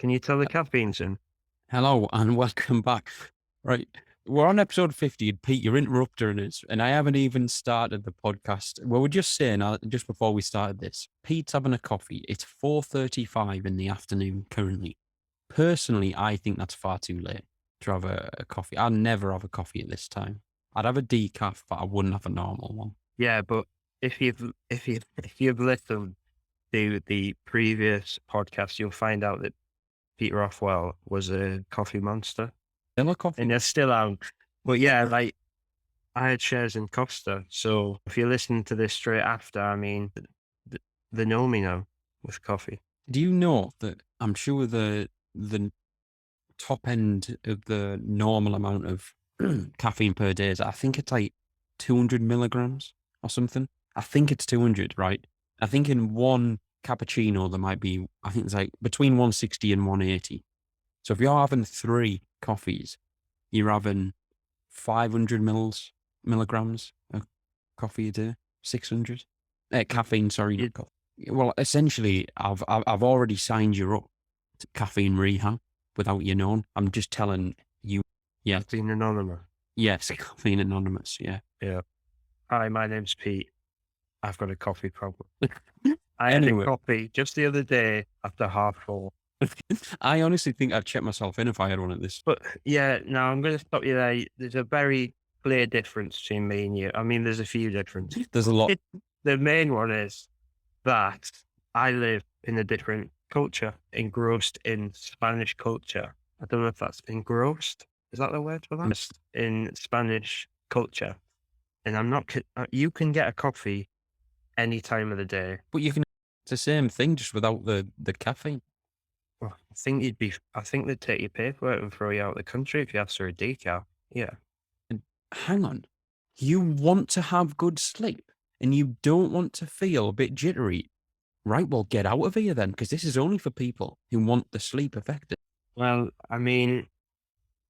Can you tell the caffeine's in? Hello and welcome back. Right, we're on episode 50, and Pete, you're interrupting us, and I haven't even started the podcast. Well, we're just saying, just before we started this, Pete's having a coffee. It's 4:35 in the afternoon currently. Personally, I think that's far too late to have a coffee. I'd never have a coffee at this time. I'd have a decaf, but I wouldn't have a normal one. Yeah, but if you've listened to the previous podcast, you'll find out that Peter Rothwell was a coffee monster, Still a coffee? and they're still out. But yeah, like I had shares in Costa, so if you're listening to this straight after, I mean, they know me now with coffee. Do you know that I'm sure the top end of the normal amount of caffeine per day is, I think it's like 200 milligrams or something. I think it's 200, right? I think in one cappuccino, there might be, I think it's like between 160 and 180. So if you're having 3 coffees, you're having 500 milligrams of coffee a day, 600. Caffeine, sorry, not coffee. Well, essentially, I've already signed you up to caffeine rehab without you knowing. I'm just telling you. Yeah. Caffeine Anonymous. Yes, Caffeine Anonymous. Yeah. Yeah. Hi, my name's Pete. I've got a coffee problem. I had a coffee just the other day after 4:30. I honestly think I'd check myself in if I had one of this. But yeah, now I'm going to stop you there. There's a very clear difference between me and you. I mean, there's a few differences. There's a lot. The main one is that I live in a different culture, engrossed in Spanish culture. I don't know if that's engrossed. Is that the word for that? In Spanish culture. And I'm not, you can get a coffee any time of the day. But you can, it's the same thing, just without the caffeine. Well, I think they'd take your paperwork and throw you out of the country if you asked for a decaf. Yeah. And hang on, you want to have good sleep and you don't want to feel a bit jittery. Right, well, get out of here then, because this is only for people who want the sleep effective. Well, I mean,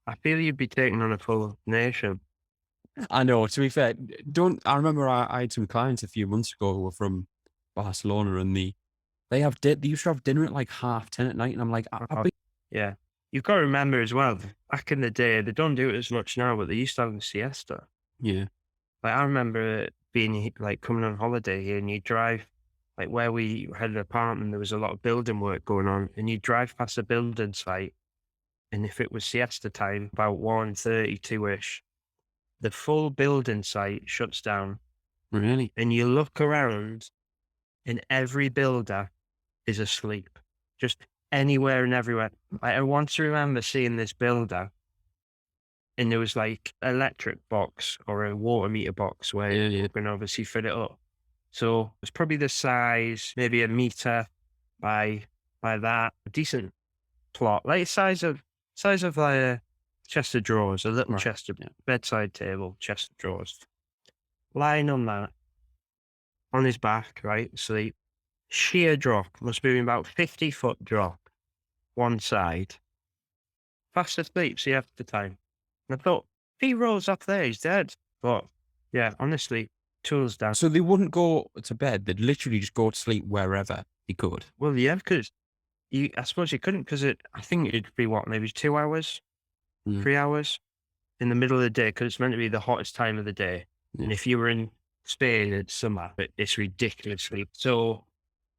I feel you'd be taking on a full nation. I know, to be fair, I remember I had some clients a few months ago who were from Barcelona, and they used to have dinner at like 10:30 at night, and I'm like, yeah. You've got to remember as well, back in the day, they don't do it as much now, but they used to have a siesta. Yeah. Like, I remember being like coming on holiday here, and you drive, like where we had an apartment, there was a lot of building work going on, and you drive past a building site, and if it was siesta time, about 1:30, 2-ish, the full building site shuts down. Really? And you look around, and every builder is asleep, just anywhere and everywhere. I want to remember seeing this builder, and there was like an electric box or a water meter box where you can obviously fit it up. So it's probably the size, maybe a meter by that, a decent plot, like size of like a chest of drawers, a little chest of bedside table, chest of drawers. Lying on that, on his back, right, asleep. Sheer drop, must be about 50-foot drop, one side. Fast asleep, see half the time. And I thought, if he rolls up there, he's dead. But yeah, honestly, tools down. So they wouldn't go to bed, they'd literally just go to sleep wherever he could. Well, yeah, because I suppose you couldn't, because I think it'd be what, maybe 2 hours, 3 hours in the middle of the day, because it's meant to be the hottest time of the day. And if you were in Spain, it's summer, but it's ridiculously. So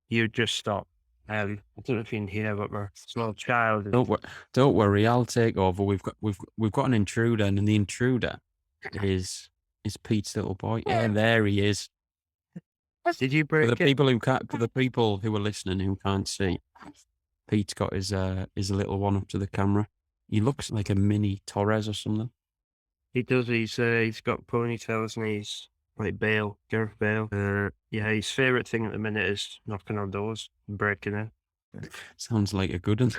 you'd just stop. I don't know if you can hear, but my small child. Don't worry, I'll take over. We've got an intruder, and the intruder is Pete's little boy. Yeah, there he is. Did you break for the people who are listening who can't see, Pete's got his little one up to the camera. He looks like a mini Torres or something. He does. He's got ponytails and he's like Gareth Bale. Yeah, his favourite thing at the minute is knocking on doors and breaking in. Sounds like a good one.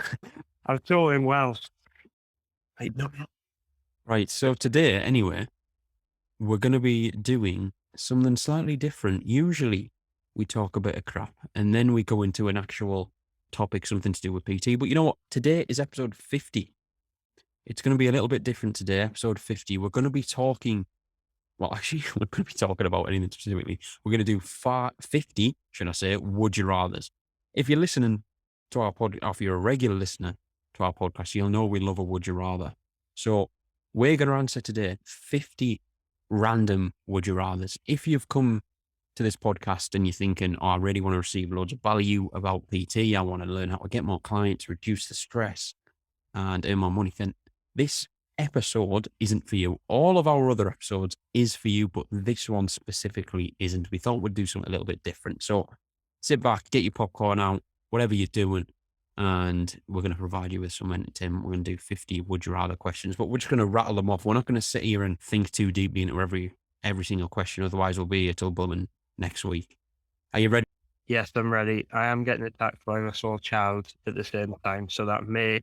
I've taught him well. Right, so today, anyway, we're going to be doing something slightly different. Usually, we talk a bit of crap, and then we go into an actual topic, something to do with PT. But you know what? Today is episode 50. It's going to be a little bit different today, episode 50. We're going to be talking, well, actually, we're going to be talking about anything specifically. We're going to do 50, should I say, would you rathers. If you're listening to our pod, or if you're a regular listener to our podcast, you'll know we love a would you rather. So we're going to answer today 50 random would you rathers. If you've come to this podcast and you're thinking, oh, I really want to receive loads of value about PT, I want to learn how to get more clients, reduce the stress, and earn more money, then this episode isn't for you. All of our other episodes is for you, but this one specifically isn't. We thought we'd do something a little bit different. So sit back, get your popcorn out, whatever you're doing, and we're going to provide you with some entertainment. We're going to do 50 would you rather questions, but we're just going to rattle them off. We're not going to sit here and think too deeply into every single question. Otherwise, we'll be here till bulling next week. Are you ready? Yes, I'm ready. I am getting attacked by a small child at the same time, so that may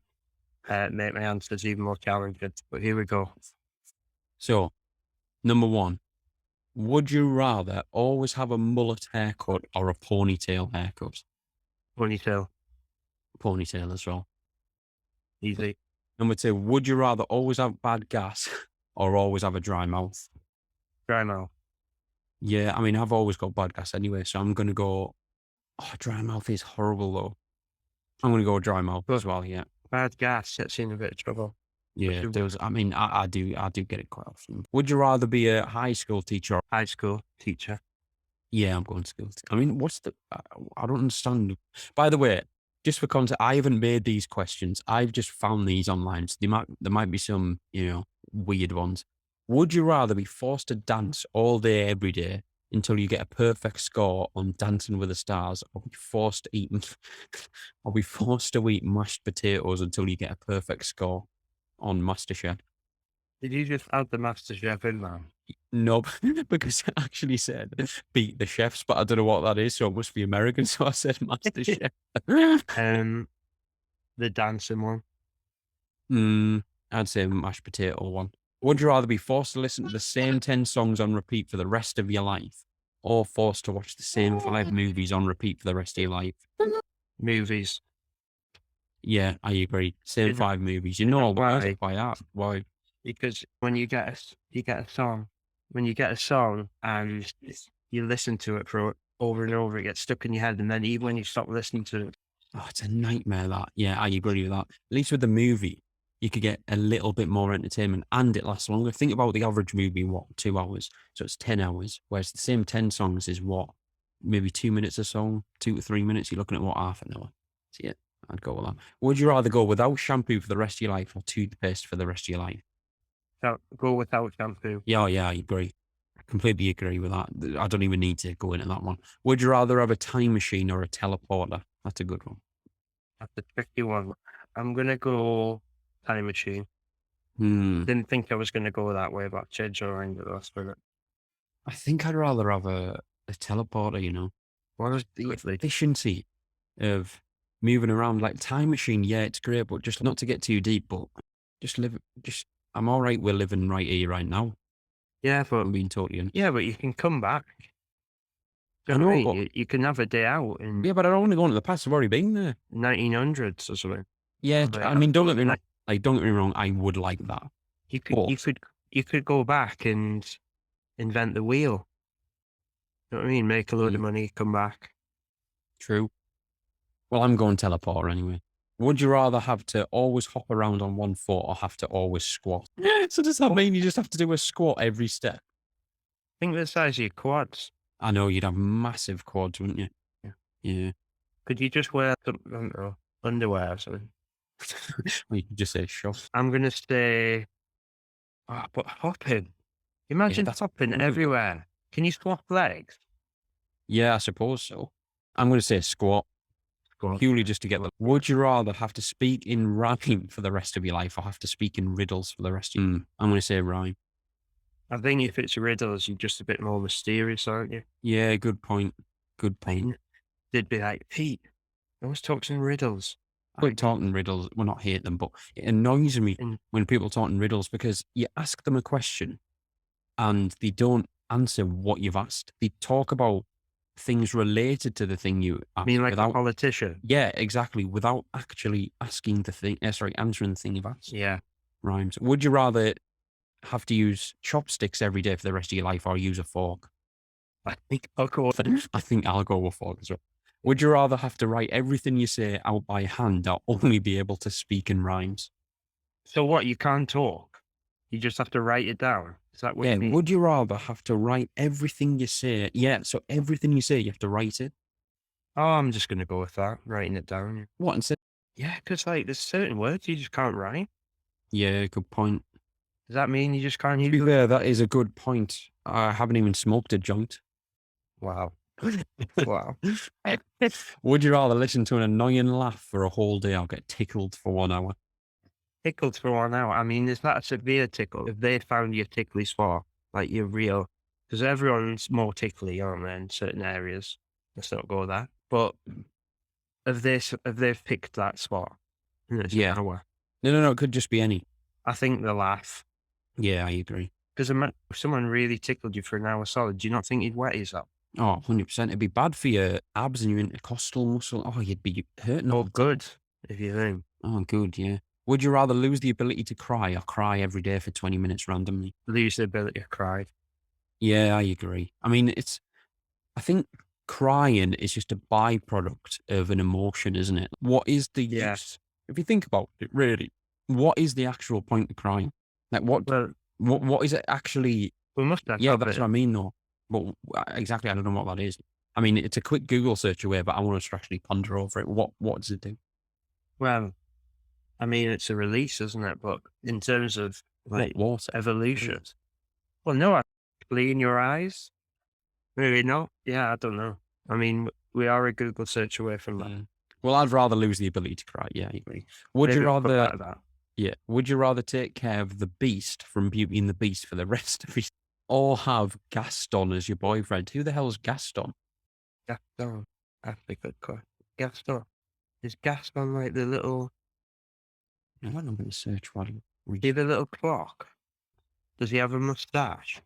make my answers even more challenging. But here we go. So, number one, would you rather always have a mullet haircut or a ponytail haircut? Ponytail, Ponytail as well. easy. Number two, would you rather always have bad gas or always have a dry mouth? Dry mouth. Yeah, I mean, I've always got bad gas anyway, so I'm going to go, oh, dry mouth is horrible though. I'm going to go dry mouth as well, yeah. Bad gas gets you in a bit of trouble. Yeah, I do get it quite often. Would you rather be a high school teacher or High school teacher. Yeah, I'm going to school. I mean, I don't understand. By the way, just for context, I haven't made these questions. I've just found these online. So there might be some, weird ones. Would you rather be forced to dance all day, every day until you get a perfect score on Dancing with the Stars, or be forced to eat, mashed potatoes until you get a perfect score on MasterChef? Did you just add the Masterchef in there? No, because it actually said beat the chefs, but I don't know what that is, so it must be American. So I said MasterChef. The dancing one. I'd say mashed potato one. Would you rather be forced to listen to the same 10 songs on repeat for the rest of your life, or forced to watch the same 5 movies on repeat for the rest of your life? Movies. Yeah, I agree. Same 5 movies. why? Why that? Why? Because when you get a song, and you listen to it for over and over, it gets stuck in your head, and then even when you stop listening to it, Oh, it's a nightmare that. Yeah, I agree with that. At least with the movie, you could get a little bit more entertainment and it lasts longer. Think about the average movie, 2 hours? So it's 10 hours, whereas the same 10 songs is maybe 2 minutes a song, 2 to 3 minutes. You're looking at half an hour. So yeah, I'd go with that. Would you rather go without shampoo for the rest of your life or toothpaste for the rest of your life? go without shampoo. Yeah, I agree. I completely agree with that. I don't even need to go into that one. Would you rather have a time machine or a teleporter? That's a good one. That's a tricky one. I'm gonna go time machine. Hmm. Didn't think I was gonna go that way, but change your mind at the last minute. I think I'd rather have a teleporter, What is the efficiency of moving around. Like time machine, yeah, it's great, but just not to get too deep, but I'm all right. We're living right here, right now. Yeah, but I'm being totally honest. yeah, but you can come back. I know, you can have a day out in yeah, but I don't want to go into the past. I've already been there. 1900s or something. Yeah, I mean, don't get me wrong. I would like that. You could go back and invent the wheel. You know what I mean? Make a load of money, come back. True. Well, I'm going teleporter anyway. Would you rather have to always hop around on one foot or have to always squat? So does that mean you just have to do a squat every step? Think the size of your quads. I know you'd have massive quads, wouldn't you? Yeah. Could you just wear some underwear or something? Or you could just say shove. I'm gonna say, but hopping. Imagine hopping everywhere. Can you swap legs? Yeah, I suppose so. I'm going to say squat. Purely just to get the. Would you rather have to speak in rhyme for the rest of your life or have to speak in riddles for the rest of your life? I'm going to say rhyme. I think if it's riddles, you're just a bit more mysterious, aren't you? Yeah, good point. They'd be like, Pete, I was talking riddles. I quit talking riddles. Well, not hate them, but it annoys me when people talking riddles because you ask them a question and they don't answer what you've asked. They talk about things related to the thing you asked. I mean, like a politician? Yeah, exactly. Without actually answering the thing you've asked. Yeah. Rhymes. Would you rather have to use chopsticks every day for the rest of your life or use a fork? I think I'll go with I think I'll go with fork as well. Would you rather have to write everything you say out by hand or only be able to speak in rhymes? So what? You can't talk. You just have to write it down. Is that what Yeah, you mean? would you rather have to write everything you say? Yeah, so everything you say, you have to write it. Oh, I'm just gonna go with that. Writing it down. What? Instead? Yeah, because like there's certain words you just can't write. Yeah, good point. Does that mean you just can't To be use them? fair, that is a good point. I haven't even smoked a joint. Wow. Wow. Would you rather listen to an annoying laugh for a whole day or get tickled for 1 hour? Tickled for 1 hour. I mean, is that a severe tickle? If they found your tickly spot, like you're real, because everyone's more tickly, aren't they, in certain areas? Let's not go there. But if they've picked that spot, and it's an Yeah. hour, No, it could just be any. I think the laugh. Yeah, I agree. Because if someone really tickled you for an hour solid, do you not think you'd wet yourself? Oh, 100%. It'd be bad for your abs and your intercostal muscle. Oh, you'd be hurting Or all the time. good, if you think. Oh, good, yeah. Would you rather lose the ability to cry or cry every day for 20 minutes randomly? Lose the ability to cry. Yeah, I agree. I mean, I think crying is just a byproduct of an emotion, isn't it? What is the Yeah. use? If you think about it, really, what is the actual point of crying? Like, Well, what is it actually? we must have Yeah, have that's it. what I mean, though. But exactly, I don't know what that is. I mean, it's a quick Google search away, but I want us to actually ponder over it. What does it do? Well, I mean, it's a release, isn't it? But in terms of like What water? evolution, well, no, actually, in your eyes, really not. Yeah, I don't know. I mean, we are a Google search away from that. Mm. Well, I'd rather lose the ability to cry. Yeah, I agree. Would you Maybe we'll put rather? that at that. Yeah. Would you rather take care of the Beast from Beauty and the Beast for the rest of his, or have Gaston as your boyfriend? Who the hell's Gaston? Gaston. That's a good question. Gaston. Is Gaston like the little, I'm going to search while you read. see the little clock? Does he have a mustache?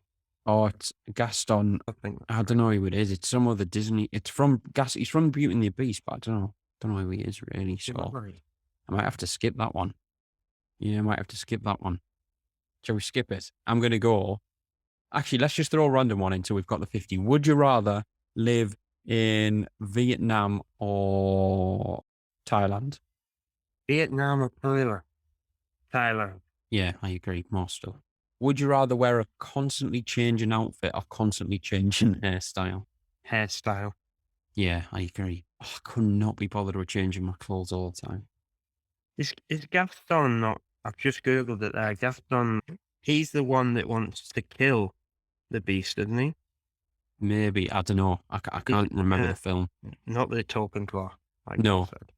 Oh, it's Gaston. I think. I don't know who it is. It's some other Disney. It's from He's from Beauty and the Beast, but I don't know. Don't know who he is really. So I might have to skip that one. Yeah, I might have to skip that one. Shall we skip it? I'm going to go. Actually, let's just throw a random one until we've got the 50. Would you rather live in Vietnam or Thailand? Vietnam or Thailand? Thailand. Yeah, I agree. More stuff. Would you rather wear a constantly changing outfit or constantly changing hairstyle? Hairstyle. Yeah, I agree. Oh, I could not be bothered with changing my clothes all the time. Is Gaston not? I've just googled it there. Gaston. He's the one that wants to kill the beast, isn't he? Maybe. I don't know. I can't remember the film. Not the talking clock. Like No. you said.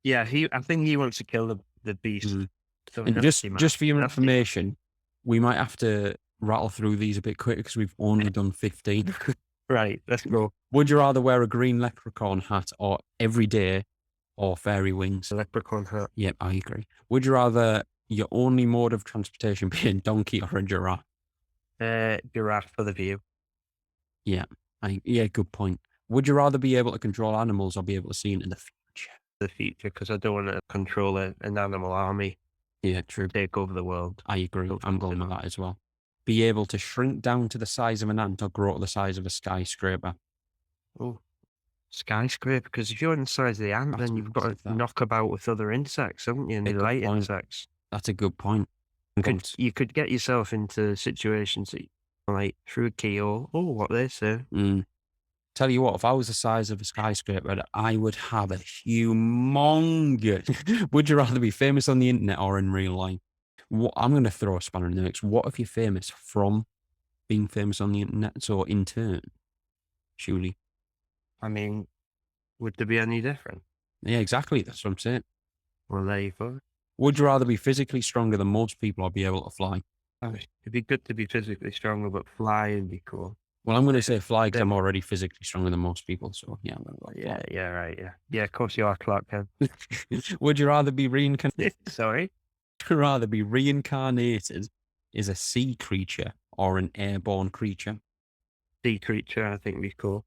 Yeah, I think he wants to kill the beast. Mhm. So And just for your nasty. information, we might have to rattle through these a bit quicker because we've only done 15. Right, let's go. Would you rather wear a green leprechaun hat or every day or fairy wings? Leprechaun hat. Yep, I agree. Would you rather your only mode of transportation be a donkey or a giraffe? Giraffe for the view. Yeah, good point. Would you rather be able to control animals or be able to see into the future? The future, because I don't want to control an animal army. Yeah, true. Take over the world. I agree. I'm going with that as well. Be able to shrink down to the size of an ant or grow to the size of a skyscraper. Oh, skyscraper. Because if you're in the size of the ant, That's then you've got massive, to that. knock about with other insects, haven't you? And Yeah, the good light point. insects. That's a good point. You could get yourself into situations that, like through a keyhole. Oh, what they say. Tell you what, if I was the size of a skyscraper, I would have a humongous. Would you rather be famous on the internet or in real life? I'm going to throw a spanner in the mix. What if you're famous from being famous on the internet? So in turn, surely. I mean, would there be any different? Yeah, exactly. That's what I'm saying. Well, there you go. Would you rather be physically stronger than most people or be able to fly? It'd be good to be physically stronger, but fly would be cool. Well, I'm going to say fly because I'm already physically stronger than most people. So yeah, I'm going to go fly. Yeah, right, yeah. Yeah, of course you are, Clark Kent. Would you rather be reincarnated? Sorry? Would you rather be reincarnated as a sea creature or an airborne creature? Sea creature, I think would be cool.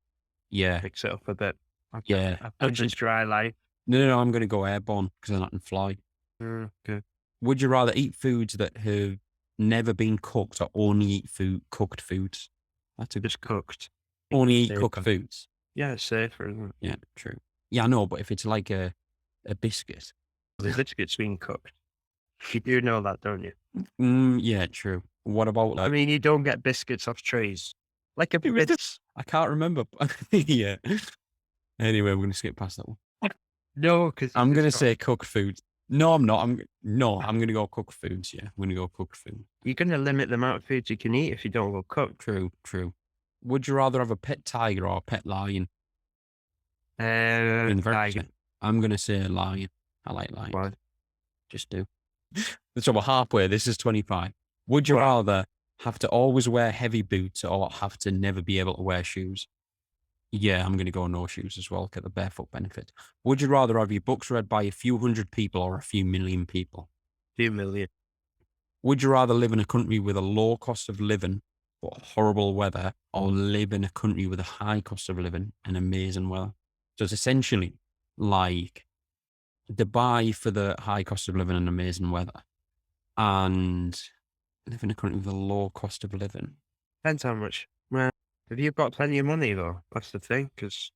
Yeah. Mix it up a bit. Yeah. I've just dry life. No, I'm going to go airborne because I can fly. Good. Would you rather eat foods that have never been cooked or only eat cooked foods? That's a Just cooked. only eat There you cooked go. foods. Yeah, it's safer, isn't it? Yeah, true. Yeah, I know, but if it's like a biscuit. The biscuit's been cooked. You do know that, don't you? Yeah, true. What about I like mean, you don't get biscuits off trees. Like a bit. I can't remember. Yeah. Anyway, we're gonna skip past that one. No, because I'm gonna say cooked food. No, I'm not. I'm gonna go cooked foods. Yeah, I'm gonna go cooked food. you're going to limit the amount of foods you can eat if you don't go cooked. True, true. Would you rather have a pet tiger or a pet lion? Tiger. I'm gonna say a lion. I like lions. Why? Just do. So we're halfway. This is 25. Would you rather have to always wear heavy boots or have to never be able to wear shoes? Yeah, I'm going to go no shoes as well. Get the barefoot benefit. Would you rather have your books read by a few hundred people or a few million people? Few million. Would you rather live in a country with a low cost of living but horrible weather or live in a country with a high cost of living and amazing weather? So it's essentially like Dubai for the high cost of living and amazing weather, and live in a country with a low cost of living. Depends how much. Well, have you got plenty of money, though? That's the thing, because...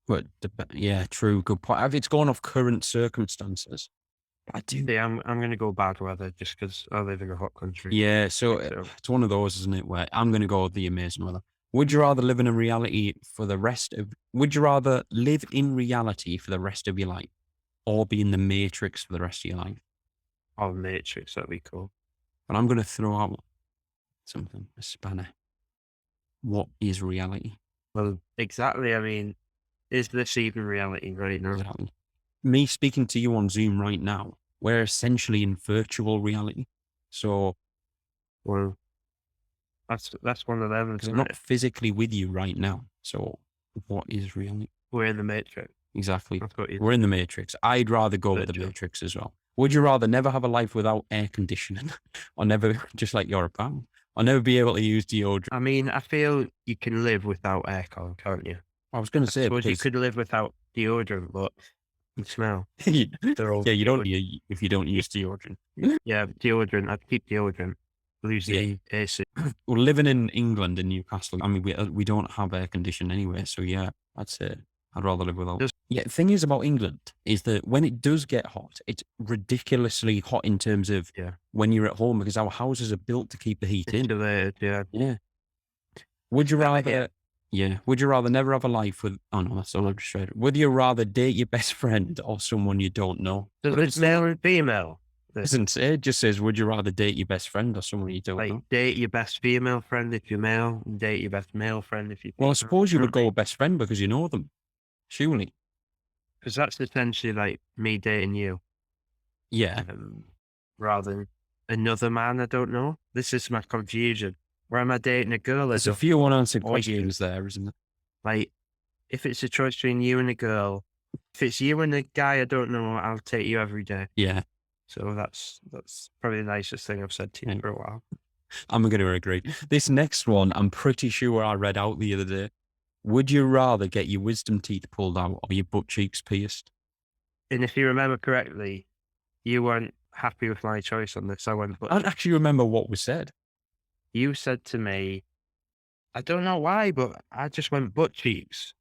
But yeah, true, good point. If it's going off current circumstances, I do. Yeah, I'm going to go bad weather just because I live in a hot country. Yeah, so it's one of those, isn't it? Where I'm going to go with the amazing weather. Would you rather live in a reality for the rest of? Would you rather live in reality for the rest of your life, or be in the Matrix for the rest of your life? Oh, Matrix, that'd be cool. But I'm going to throw out something, a spanner. What is reality? Well, exactly. I mean, is this even reality right now? Exactly. Me speaking to you on Zoom right now, we're essentially in virtual reality. So, Well, that's one of them. because I'm not physically with you right now. So, what is reality? We're in the Matrix. Exactly. That's what We're in the Matrix. I'd rather go with the Matrix as well. Would you rather never have a life without air conditioning, or never, just like you're a pal, or never be able to use deodorant? I mean, I feel you can live without aircon, can't you? I was going to say, suppose you could live without deodorant, but you smell. Yeah, you don't need if you don't use deodorant. Yeah, deodorant. I'd keep deodorant. Lose the AC. Well, living in England in Newcastle, I mean, we don't have air conditioning anyway, so yeah, I'd say I'd rather live without. Yeah, the thing is about England is that when it does get hot, it's ridiculously hot in terms of when you're at home, because our houses are built to keep the heat in. Yeah. Yeah. Would you rather? Yeah. Would you rather never have a life with? Oh no, that's all I've just read. Would you rather date your best friend or someone you don't know? Does it male and female? Doesn't say. It just says, would you rather date your best friend or someone you don't know? Date your best female friend if you're male, and date your best male friend if you're female. Well, I suppose you would go with best friend because you know them. Surely. Because that's essentially like me dating you. Yeah. Rather than another man I don't know. This is my confusion. Where am I dating a girl? There's a few unanswered questions there, isn't it? Like, if it's a choice between you and a girl, if it's you and a guy I don't know, I'll take you every day. Yeah. So that's probably the nicest thing I've said to you for a while. I'm going to agree. This next one, I'm pretty sure I read out the other day. Would you rather get your wisdom teeth pulled out or your butt cheeks pierced? And if you remember correctly, you weren't happy with my choice on this. I went, I don't actually remember what was said. You said to me, I don't know why, but I just went butt cheeks.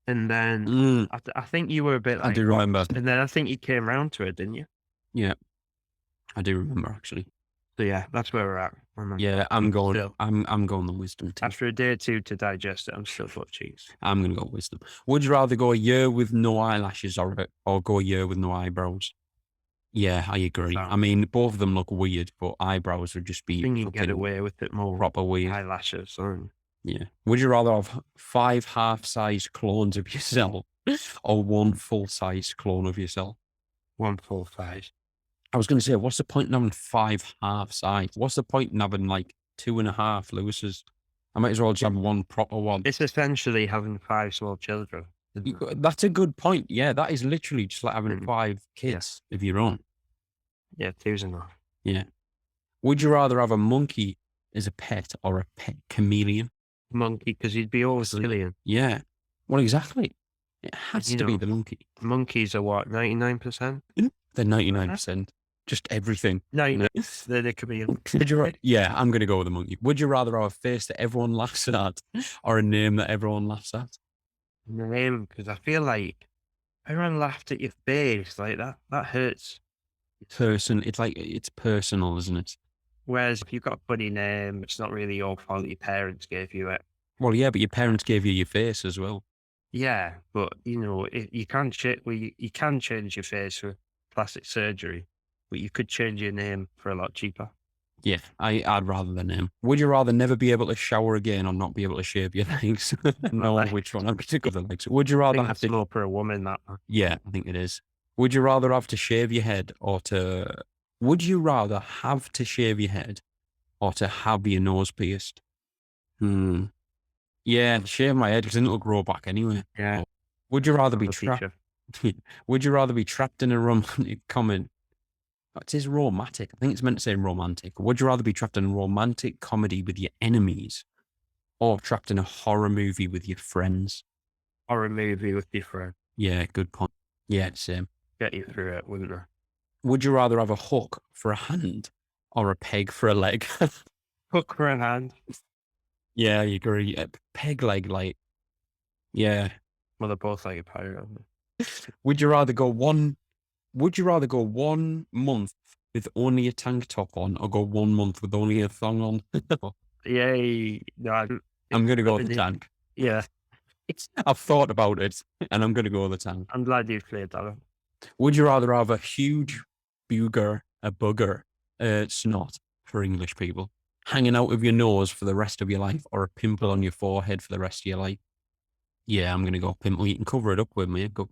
And then I think you were a bit like, I do remember. And then I think you came round to it, didn't you? Yeah. I do remember, actually. So yeah, that's where we're at. Yeah, I'm going the wisdom teeth. After a day or two to digest it, I'm still butt cheeks. I'm going to go wisdom. Would you rather go a year with no eyelashes or go a year with no eyebrows? Yeah, I agree. I mean, both of them look weird, but eyebrows would just be... I think you can get away with it more. Proper weird. Eyelashes. Yeah. Would you rather have 5 half-sized clones of yourself or 1 full-size clone of yourself? 1 full-size. I was going to say, what's the point in having 5 half-size? What's the point in having like 2.5 Lewis's? I might as well just have 1 proper one. It's essentially having 5 small children. That's a good point. Yeah, that is literally just like having 5 kids of your own. Yeah, 2's enough. Yeah. Would you rather have a monkey as a pet or a pet chameleon? Monkey, because he'd be always chameleon. Yeah. Well, exactly. It has to be the monkey. Monkeys are what, 99%? They're 99%. Just everything. No, then it could be. Yeah, I'm going to go with the monkey. Would you rather have a face that everyone laughs at or a name that everyone laughs at? name, because I feel like everyone laughed at your face like that. That hurts. It's personal, isn't it? Whereas if you've got a funny name, it's not really your fault. Your parents gave you it. Well, yeah, but your parents gave you your face as well. Yeah, but you know, you can you can change your face for plastic surgery, but you could change your name for a lot cheaper. Yeah, I'd rather the name. Would you rather never be able to shower again or not be able to shave your legs? No, Like, which one? I'm going to go the legs. Would you I rather think have that's to? more for a woman. That Yeah, I think it is. Would you rather have to shave your head or to? Would you rather have to shave your head or to have your nose pierced? Hmm. Yeah, shave my head because then it'll grow back anyway. yeah, Or would you rather I'm be a trapped? teacher. Would you rather be trapped in a romantic comedy? It says romantic. I think it's meant to say romantic. Would you rather be trapped in a romantic comedy with your enemies or trapped in a horror movie with your friends? Or a movie with your friend. Yeah, good point. Yeah, same. Get you through it, wouldn't it? Would you rather have a hook for a hand or a peg for a leg? Hook for a hand. Yeah, I agree. A peg leg, like, yeah. Well, they're both like a pirate, aren't they? Would you rather go one month with only a tank top on or go 1 month with only a thong on? Yay. No, I'm going to go with the tank. Yeah, I've thought about it and I'm going to go with the tank. I'm glad you've cleared that up. Would you rather have a huge booger, snot for English people, hanging out of your nose for the rest of your life or a pimple on your forehead for the rest of your life? Yeah, I'm going to go pimple. You can cover it up with makeup.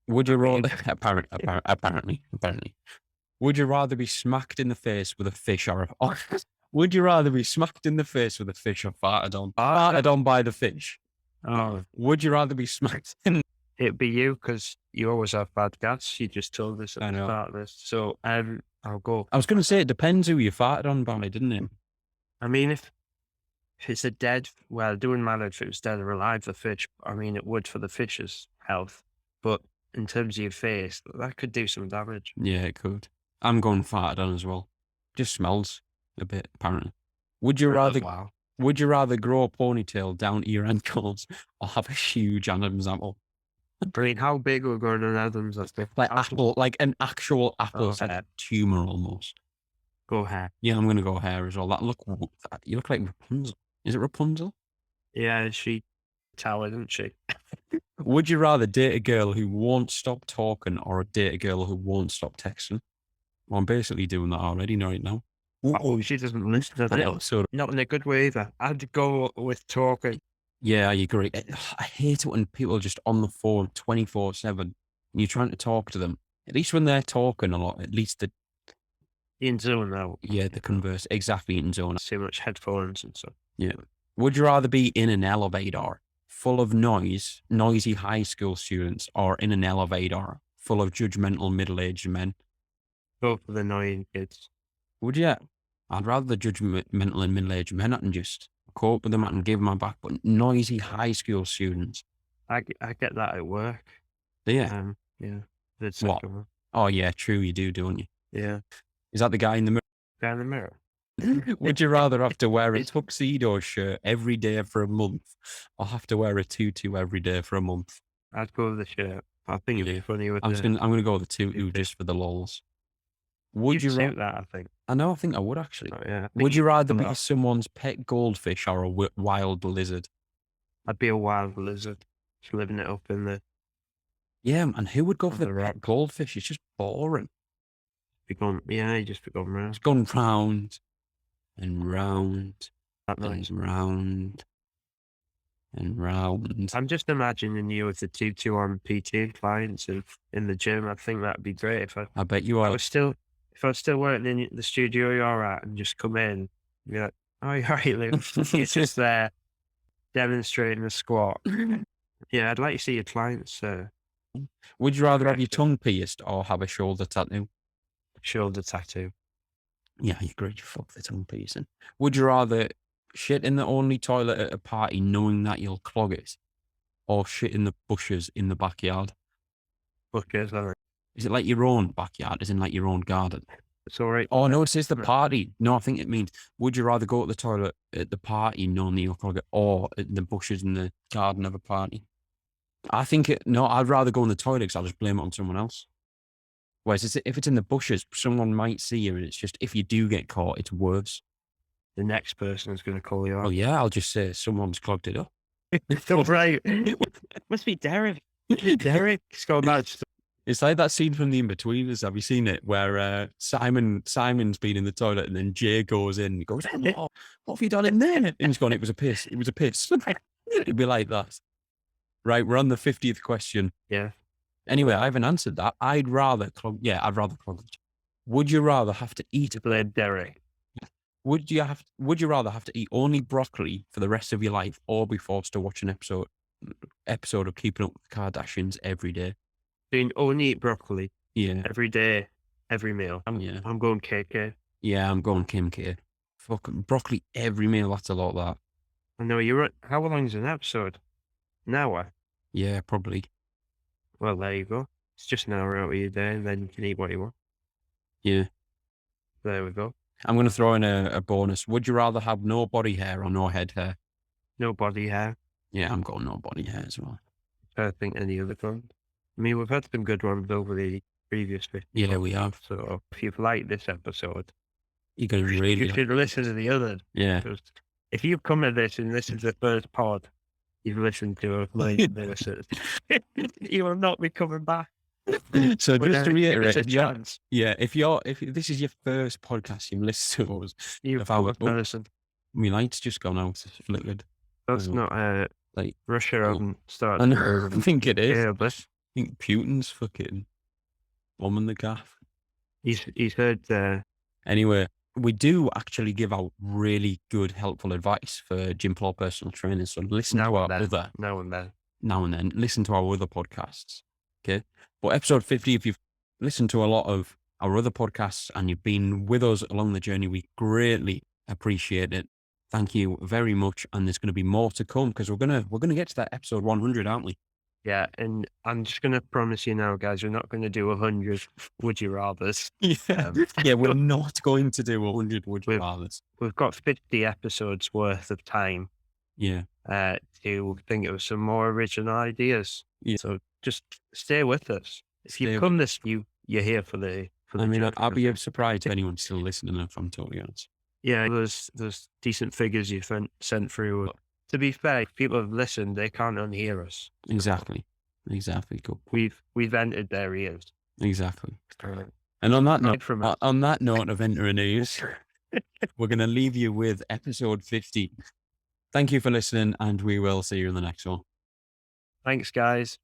Would you rather, apparently. Would you rather be smacked in the face with a fish or would you rather be smacked in the face with a fish or farted on? Farted on by the fish. Oh, Would you rather be smacked in? it'd be you because you always have bad gas. You just told us at I the know. start of this. So I'll go. I was going to say it depends who you farted on by, didn't it? I mean, if it's a dead, well, it wouldn't matter if it was dead or alive, the fish. I mean, it would for the fish's health. But in terms of your face, that could do some damage. Yeah, it could. I'm going farted on as well. Just smells a bit, apparently. Would you rather Wow. would you rather grow a ponytail down to your ankles or have a huge Adam's apple? I mean, how big we're going on Adams? I think. Like an actual apple Oh, size hair. tumor almost. Go hair. Yeah, I'm gonna go hair as well. You look like Rapunzel. Is it Rapunzel? Yeah, she towered, didn't she? Would you rather date a girl who won't stop talking or date a girl who won't stop texting? Well, I'm basically doing that already right now. Oh, she doesn't listen to that. So Not in a good way either. I'd go with talking. yeah, I agree. I hate it when people are just on the phone 24/7 and you're trying to talk to them. At least when they're talking a lot, at least In zone now. the converse exactly in zone. Too much headphones and stuff. Yeah. Would you rather be in an elevator full of noisy high school students, or in an elevator full of judgmental middle-aged men? Go for the annoying kids. Would you? I'd rather the judgmental and middle-aged men. I can just cope with them. I can give them my back. But noisy high school students. I get that at work. Yeah. Yeah. The What? second one. Oh, yeah, true. You do, don't you? Yeah. Is that the guy in the mirror? Guy in the mirror. Would you rather have to wear a tuxedo shirt every day for a month or have to wear a tutu every day for a month? I'd go with the shirt. I think it'd be funny with I'm gonna go with the tutu just for the lols. Would you suit rather? that? I think. I think I would actually. Oh, yeah. Would you rather be someone's pet goldfish or a wild lizard? I'd be a wild lizard, just living it up in the. Yeah, and who would go for The the pet rock. goldfish? It's just boring. You just become round. It's gone round and round That and noise. round and round. I'm just imagining you with the tutu on PT clients in the gym. I think that'd be great I bet you I are. was still working in the studio you're at and just come in, be like, oh, you're right, Luke. It's just there demonstrating a squat. Yeah, I'd like to see your clients Would you rather have your tongue pierced or have a shoulder tattoo? shoulder tattoo. Yeah, I agree. Fuck the tongue piercing. Would you rather shit in the only toilet at a party knowing that you'll clog it, or shit in the bushes in the backyard? Buckers, all right. Is it like your own backyard, as in like your own garden? It's all right. Oh, no, it says the party. No, I think it means, would you rather go to the toilet at the party knowing that you'll clog it, or at the bushes in the garden of a party? I think no, I'd rather go in the toilet because I'll just blame it on someone else. Whereas if it's in the bushes, someone might see you, and it's just, if you do get caught, it's worse. The next person is going to call you Oh out. yeah, I'll just say someone's clogged it up. Right. Must be Derek. Derek's got that. It's like that scene from The Inbetweeners. Have you seen it? Where Simon's been in the toilet, and then Jay goes in and goes, "Oh, what have you done in there?" And he's gone, "It was a piss. It was a piss." It'd be like that. Right, we're on the 50th question. Yeah. Anyway, I haven't answered that. I'd rather clog it. Would you rather have to eat? To blame Derek. Would you rather have to eat only broccoli for the rest of your life, or be forced to watch an episode of Keeping Up with the Kardashians every day? Doing only eat broccoli Yeah, every day, every meal. yeah, I'm going KK. yeah. I'm going Kim K. Fucking broccoli every meal. That's a lot. That. I know you're. How long is an episode? An hour. Yeah, probably. Well, there you go. It's just an hour out of your day, and then you can eat what you want. Yeah. There we go. I'm going to throw in a bonus. Would you rather have no body hair or no head hair? No body hair. Yeah, I'm going no body hair as well. I don't think any other one. I mean, we've had some good ones over the previous 50. Yeah, we have. So if you've liked this episode, You're going to you really. should listen to the other. Yeah. Because if you've come to this and this is the first pod you've listened to of million minutes, you will not be coming back. So But just to reiterate, it's a chance. yeah, if this is your first podcast you've listened to us, You've If I were- person. my light's just gone out, flickered. That's not Like, Russia haven't started. I know, I think it is. Yeah, but I think Putin's fucking bombing the gaff. he's heard. Anyway, we do actually give out really good, helpful advice for gym floor personal training. So listen to our other Now and then. now and then. Listen to our other podcasts. Okay. But episode 50, if you've listened to a lot of our other podcasts and you've been with us along the journey, we greatly appreciate it. Thank you very much. And there's going to be more to come, because we're gonna get to that episode 100, aren't we? Yeah, and I'm just gonna promise you now, guys, we're not gonna do 100 would you rather's. Yeah. Yeah, we're not going to do 100 would you We've- rathers. We've got 50 episodes worth of time Yeah. to think of some more original ideas. Yeah. So just stay with us. If Stay you with- come you're here for the I mean, journey. I'd be surprised if anyone's still listening, if I'm totally honest. Yeah, there's decent figures you sent through. To be fair, if people have listened, they can't unhear us. Exactly. Cool. We've entered their ears. Exactly. And on that Right note, from us. on that note of entering ears, we're going to leave you with episode 50. Thank you for listening, and we will see you in the next one. Thanks, guys.